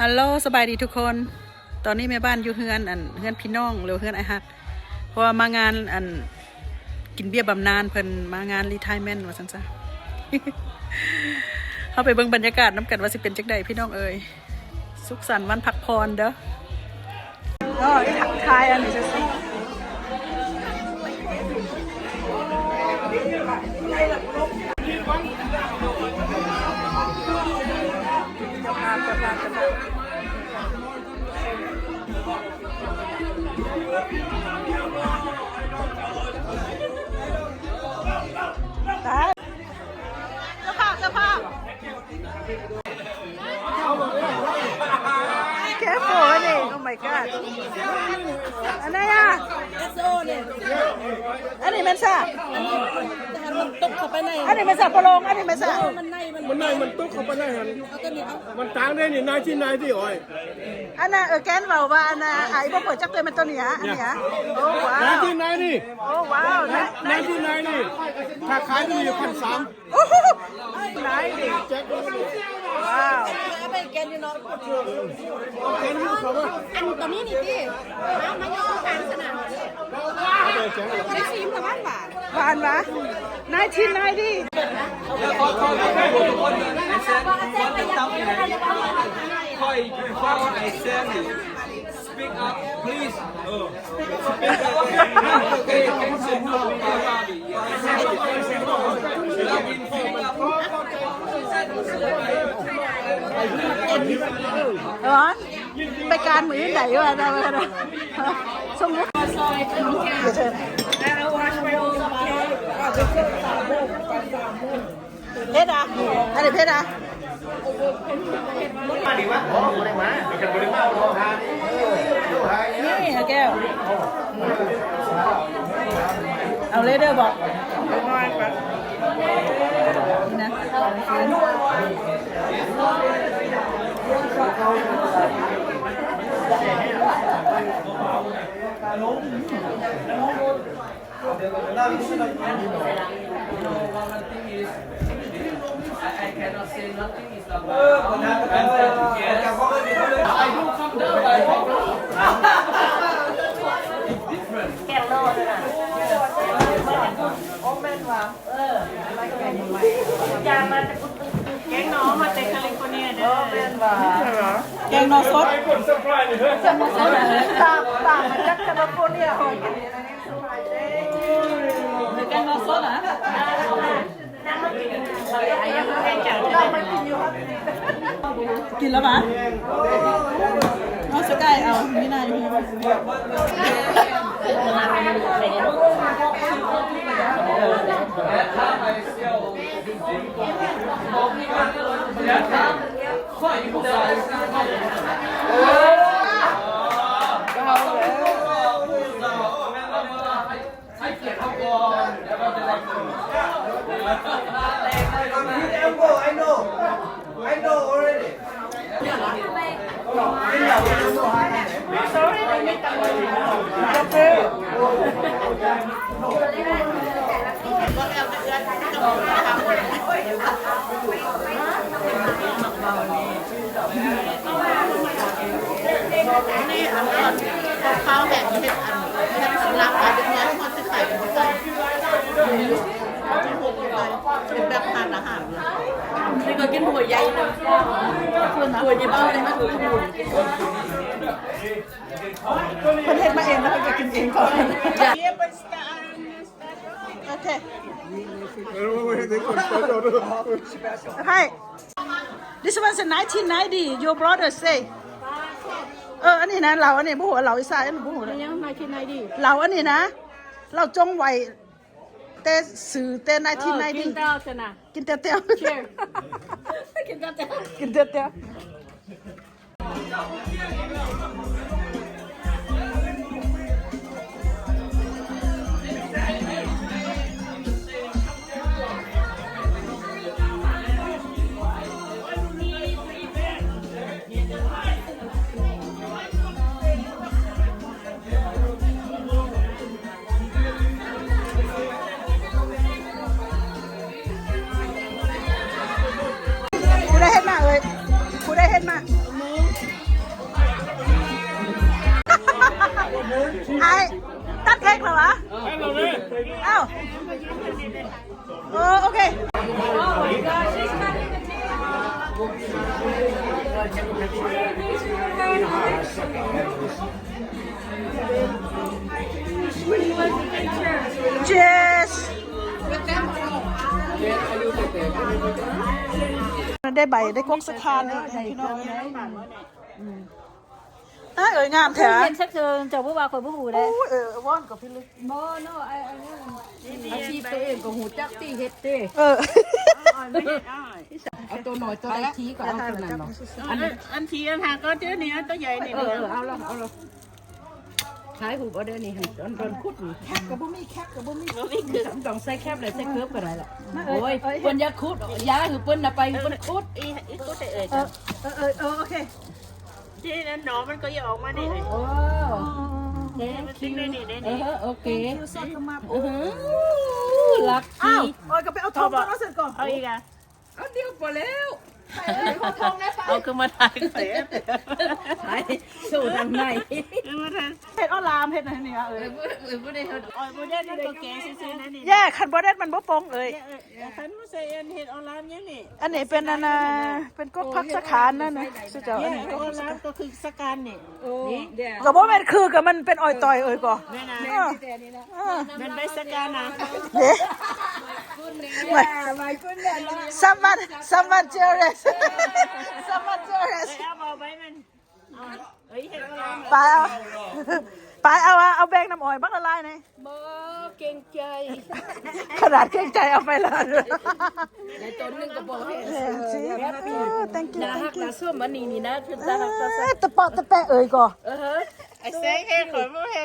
ฮัลโหลสบายดีทุกคนตอนนี้แม่บ้านอยู่เฮือนเฮือนพี่น้องหรือเฮือนไอฮักเพราะว่ามางานกินเบี้ยบำนาญเพิ่นมางานรีไทร์เมนต์ว่าซั่นซะ เข้าไปเบิ่งบรรยากาศน้ำกันว่าสิเป็นจังใดพี่น้องเอ๋ยสุขสันต์วันพักผ่อนเด้ออ๋อทักทายอันนี้จะสิเจ้าภาพแค่โฟนี่ oh my god อันไหนอ่ะอันนี้มันซะมันตกเข้าไปในอันนี้มันซะปลงอันนี้มันซะมันตกเข้าไปในหันมันต่างได้นี่นายที่อ้อยอันน่ะแกนเว้าว่าอันน่ะไอ้บ่เปิดจักตัวมันตัวนี้ฮะอันนี้ฮะโอ้ว้าวน ายที่นายนี่โอ้ว้าวน ายที่นายนี่ถ้าขายได้อยู่1,300โอ้นายดิว้าวไปแกนนี่เนาะแกนนี่เขาว่าอันตัวนี้นี่ดิมาย่อการสนามได้ชิมแต่ว่าหวาน หวานวะนายทินนายดิSpeak up, please. Speak up. ร้อนไปการมือไหนวะนะสมมติเพชรอ่ะอันนี้เพชรอ่ะนี่แก้วเอาเลยเด้อบอกนี่นะI cannot say nothing is about I do come down by different. แกงโลดนะโอเมนว่ะยามาจากแกงน้องมาจากแคลิฟอร์เนียเด้อโอเมนว่ะแกงนอสดตามมาจากแคลิฟอร์เนียหอยกันแกงนอสดอ่ะกินแล้วปะเอาสกายเอาไม่น่าอยู่I know already.นี่อันก่อนข้าวแห้งเห็ดเห็ดสำลักไปเป็นเนื้อคนที่ใส่เป็นคนใส่เป็นแบบทานอาหารนี่ก็กินหัวใหญ่เลยหัวใหญ่บ้าเลยมั้ยประเทศมาเองแล้วก็กินเองก่อนโอเคให้ this one's a 1990 your brother say อันนี้นะเราอันนี้ผู้หัวเราอีสานอันนี้ผู้หัวยังมาที่ไหนดีเราอันนี้นะเราจงไว้แต่สื่อแต่1990กินเต้าชนะกินเตี้ยวกินเตี้ยวผู้ได้เห็นมา เจสได้ใบได้กกสะคานเลยพี่น้องเอ๋ยงามแท้ เห็นสักเชิงเจ้าผู้ว่าคนผู้หูได้ ว่อนกับพี่ลึก บ่เนาะอาชีพตัวเองก็หูจักที่เฮ็ดเด้ เอาตัวหน่อยตัวเล็กทีก็เอาตัวนั้นเนาะ อันทีอันหางก็เจ้านี่ตัวใหญ่นี่ เอาละขายหูบ่ได้นี่หั่นโดนคุดนี่ แคบกับบ่มีแคบกับบ่มี ต้องใส่แคบเลยใส่เคิร์ฟก็ได้ล่ะโอ้ยเพิ่นอย่าคุดยาคือเพิ่นน่ะไปเพิ่นคุด อีกก็ได้เอ่ย โอเค ที่นั้นหนอมันก็อย่าออกมาได้เลย โอ้ มันทิ้งได้นี่ได้ เอ นี่ อโอเค ซอสมา ลัก อ้า ที วโอ้ยก็ไปเอาทองมาเอาเสร็จก่อน เอาอีกอ่ะ เอาเดียวพอแล้ว เอาขึ้นมาถ่ายเสร็จ ขายสู่ทางใน ขึ้นมาถ่าย เห็ดอ้อลามเห็ดอะไรนี่เอ้ย บ่ได้เฮ็ด อ๋อโมเดลนั่นก็แกซื้อๆนั่นนี่ แย่ขันบ่ได้มันบ่ปงเอ้ย คันมาใส่อันเห็ดออนไลน์ยังนี่ อันนี้เป็นอันน่ะเป็นกกพักสะขานนั่นนะสุเจ้าอัน เนี่ย นี้ ออนไลน์ก็คือสการนี่ นี่เดี๋ยว ก็บ่แม่นคือกับมันเป็นอ้อยต่อยเอ้ยก่อ แม่นะ แต่นี่นะ มันไปสการนะ เด้someone jealous someone jealous เอาเบาไปมันเฮ้ยเห็ดออนไลน์ ไปเอาแบงน้ำอ้อยบักละลายหน่อย บ่เก่งใจ ขนาดเกรงใจเอาไปละ ในต้นนึงก็บ่เฮ็ด thank you น่าฮักน่าส้มอันนี้นี่นะคือตาฮักตา ตะเปาะตะแปะเอ้ยก่อ เออ ไอ้เซ็งเห็ดขนมเห็ด